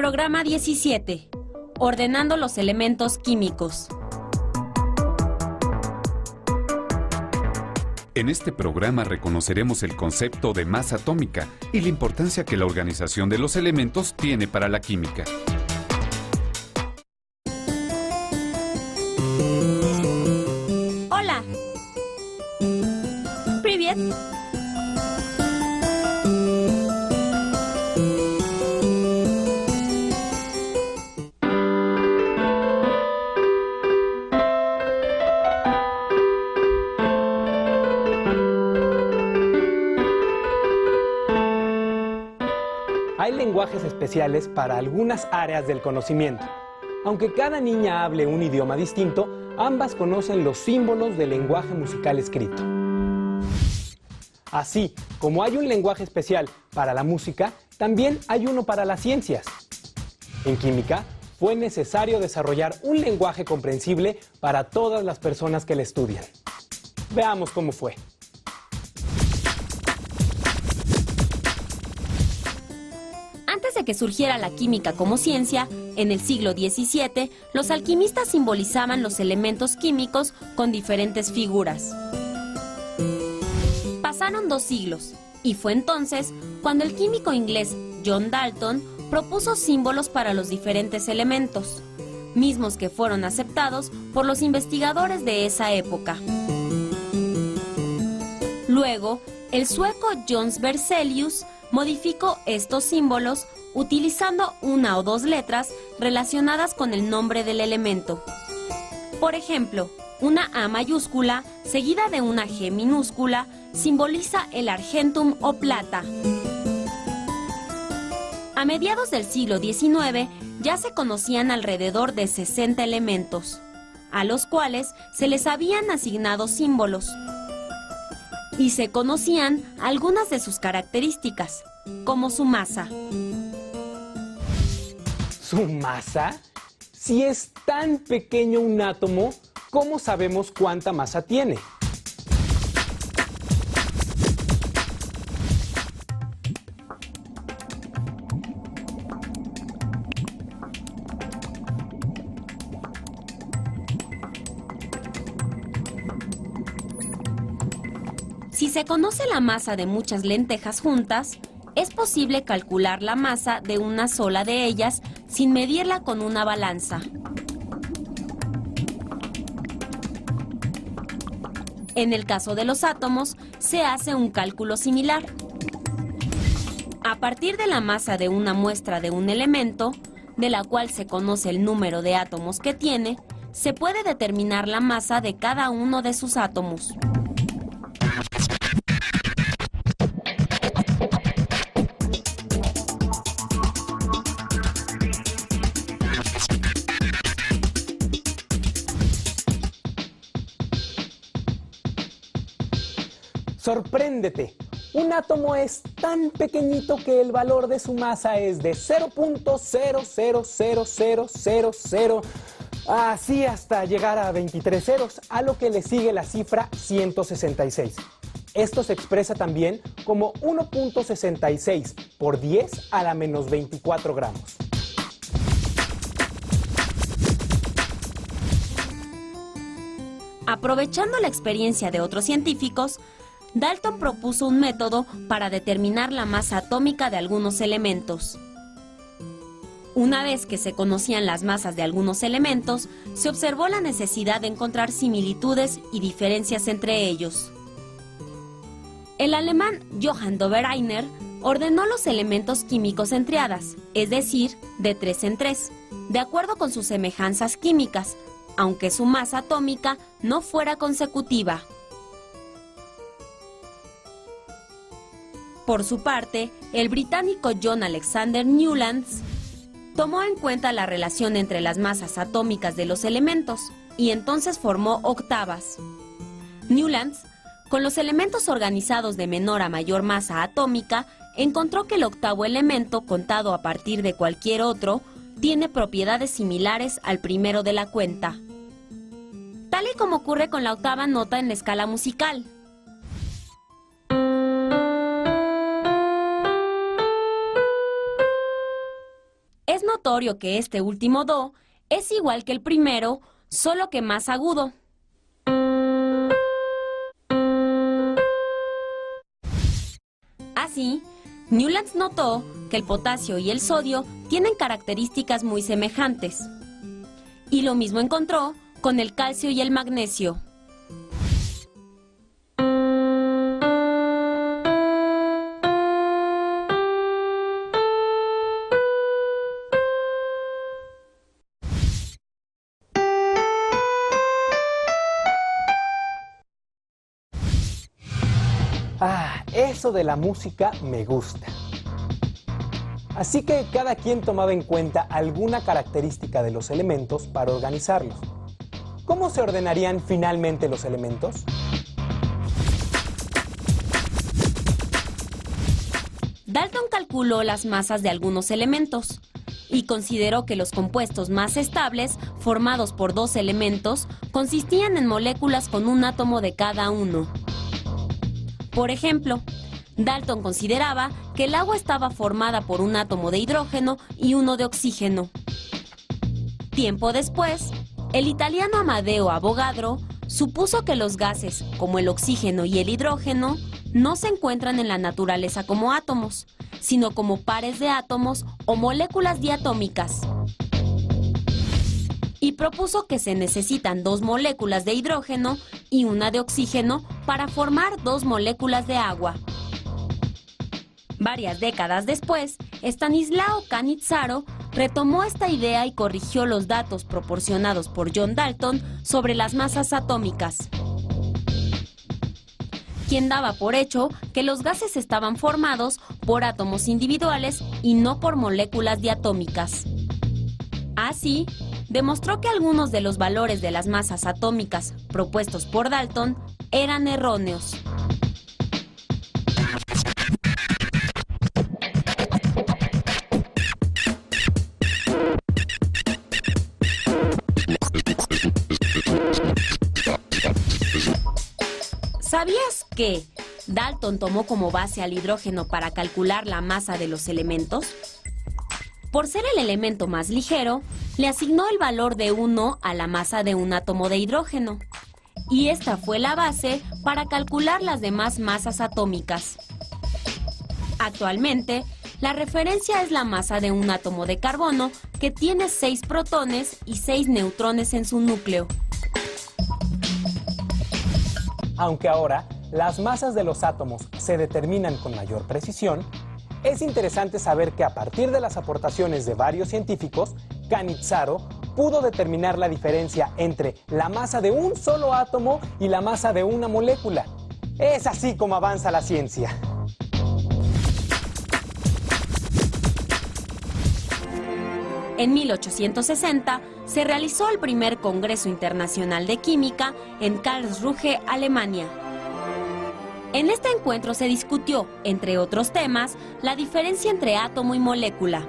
Programa 17. Ordenando los elementos químicos. En este programa reconoceremos el concepto de masa atómica y la importancia que la organización de los elementos tiene para la química. Hola. Привет. Hay lenguajes especiales para algunas áreas del conocimiento. Aunque cada niña hable un idioma distinto, ambas conocen los símbolos del lenguaje musical escrito. Así como hay un lenguaje especial para la música, también hay uno para las ciencias. En química, fue necesario desarrollar un lenguaje comprensible para todas las personas que la estudian. Veamos cómo fue. Antes de que surgiera la química como ciencia, en el siglo XVII, los alquimistas simbolizaban los elementos químicos con diferentes figuras. Pasaron 2 siglos, y fue entonces cuando el químico inglés John Dalton propuso símbolos para los diferentes elementos, mismos que fueron aceptados por los investigadores de esa época. Luego, el sueco Jöns Berzelius modificó estos símbolos utilizando 1 o 2 letras relacionadas con el nombre del elemento. Por ejemplo, una A mayúscula seguida de una G minúscula simboliza el argentum o plata. A mediados del siglo XIX ya se conocían alrededor de 60 elementos, a los cuales se les habían asignado símbolos. Y se conocían algunas de sus características, como su masa. ¿Su masa? Si es tan pequeño un átomo, ¿cómo sabemos cuánta masa tiene? Si se conoce la masa de muchas lentejas juntas, es posible calcular la masa de una sola de ellas sin medirla con una balanza. En el caso de los átomos, se hace un cálculo similar. A partir de la masa de una muestra de un elemento, de la cual se conoce el número de átomos que tiene, se puede determinar la masa de cada uno de sus átomos. ¡Sorpréndete! Un átomo es tan pequeñito que el valor de su masa es de 0.000000, así hasta llegar a 23 ceros, a lo que le sigue la cifra 166. Esto se expresa también como 1.66 por 10 a la menos 24 gramos. Aprovechando la experiencia de otros científicos, Dalton propuso un método para determinar la masa atómica de algunos elementos. Una vez que se conocían las masas de algunos elementos, se observó la necesidad de encontrar similitudes y diferencias entre ellos. El alemán Johann Dobereiner ordenó los elementos químicos en triadas, es decir, de 3 en 3, de acuerdo con sus semejanzas químicas, aunque su masa atómica no fuera consecutiva. Por su parte, el británico John Alexander Newlands tomó en cuenta la relación entre las masas atómicas de los elementos y entonces formó octavas. Newlands, con los elementos organizados de menor a mayor masa atómica, encontró que el octavo elemento, contado a partir de cualquier otro, tiene propiedades similares al primero de la cuenta. Tal y como ocurre con la octava nota en la escala musical. Es Es notorio que este último do es igual que el primero, solo que más agudo. Así, Newlands notó que el potasio y el sodio tienen características muy semejantes. Y lo mismo encontró con el calcio y el magnesio. Eso de la música me gusta. Así que cada quien tomaba en cuenta alguna característica de los elementos para organizarlos. ¿Cómo se ordenarían finalmente los elementos? Dalton calculó las masas de algunos elementos y consideró que los compuestos más estables, formados por dos elementos, consistían en moléculas con un átomo de cada uno. Por ejemplo, Dalton consideraba que el agua estaba formada por un átomo de hidrógeno y uno de oxígeno. Tiempo después, el italiano Amadeo Avogadro supuso que los gases, como el oxígeno y el hidrógeno, no se encuentran en la naturaleza como átomos, sino como pares de átomos o moléculas diatómicas. Y propuso que se necesitan dos moléculas de hidrógeno y una de oxígeno para formar dos moléculas de agua. Varias décadas después, Stanislao Cannizzaro retomó esta idea y corrigió los datos proporcionados por John Dalton sobre las masas atómicas, quien daba por hecho que los gases estaban formados por átomos individuales y no por moléculas diatómicas. Así, demostró que algunos de los valores de las masas atómicas propuestos por Dalton eran erróneos. ¿Sabías que Dalton tomó como base al hidrógeno para calcular la masa de los elementos? Por ser el elemento más ligero, le asignó el valor de 1 a la masa de un átomo de hidrógeno. Y esta fue la base para calcular las demás masas atómicas. Actualmente, la referencia es la masa de un átomo de carbono que tiene 6 protones y 6 neutrones en su núcleo. Aunque ahora las masas de los átomos se determinan con mayor precisión, es interesante saber que a partir de las aportaciones de varios científicos, Cannizzaro pudo determinar la diferencia entre la masa de un solo átomo y la masa de una molécula. Es así como avanza la ciencia. En 1860 se realizó el primer Congreso Internacional de Química en Karlsruhe, Alemania. En este encuentro se discutió, entre otros temas, la diferencia entre átomo y molécula.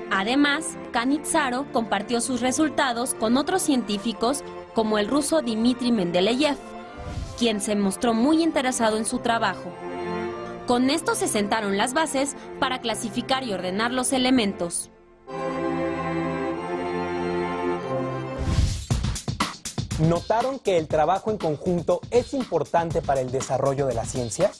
Además, Cannizzaro compartió sus resultados con otros científicos como el ruso Dmitri Mendeleev, quien se mostró muy interesado en su trabajo. Con esto se sentaron las bases para clasificar y ordenar los elementos. ¿Notaron que el trabajo en conjunto es importante para el desarrollo de la ciencia?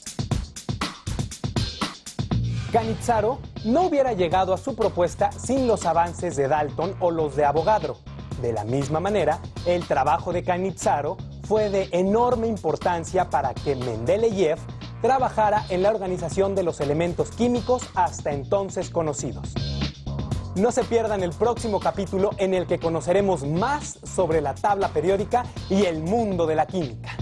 Cannizzaro no hubiera llegado a su propuesta sin los avances de Dalton o los de Avogadro. De la misma manera, el trabajo de Cannizzaro fue de enorme importancia para que Mendeleev trabajara en la organización de los elementos químicos hasta entonces conocidos. No se pierdan el próximo capítulo en el que conoceremos más sobre la tabla periódica y el mundo de la química.